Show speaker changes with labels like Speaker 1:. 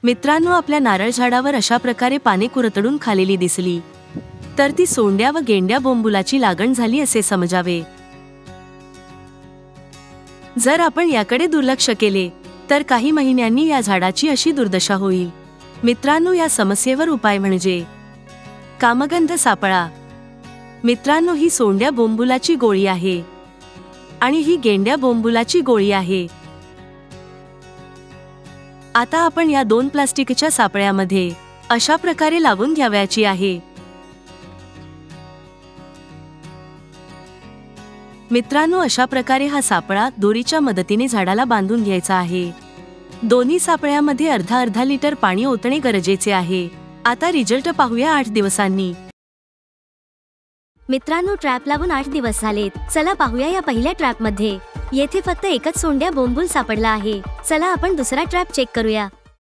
Speaker 1: मित्रांनो, आपल्या नारळ झाडावर अशा प्रकारे पाने कुरतडून खालेली दिसली तर ती सोंड्या व गेंड्या बोंबुलाची लागण झाली असे समजावे। जर आपण याकडे दुर्लक्ष केले तर काही महिन्यांनी या झाडाची अशी दुर्दशा होईल। मित्रांनो, या समस्येवर उपाय म्हणजे कामगंध सापळा। मित्रांनो, ही सोंड्या बोंबुलाची गोळी आहे आणि ही गेंड्या बोंबुलाची गोळी आहे। आता आपण या दोन प्लास्टिकच्या सापळ्यामध्ये अशा प्रकारे लावून घ्यावयाची आहे। मित्रांनो, अशा प्रकारे हा सापळा दोरीच्या मदतीने झाडाला बांधून घ्यायचा आहे। दोन्ही सापळ्यामध्ये अर्धा लिटर पाणी ओतणे गरजेचे आहे। आता रिझल्ट पाहूया 8 दिवसांनी।
Speaker 2: मित्रांनो, ट्रॅप लावून 8 दिवस झालेत। चला पाहूया या पहिल्या ट्रॅप मध्ये येथे फक्त एकच सोंड्या बोंबूल सापडला आहे। चला आपण दुसरा ट्रॅप चेक करूया।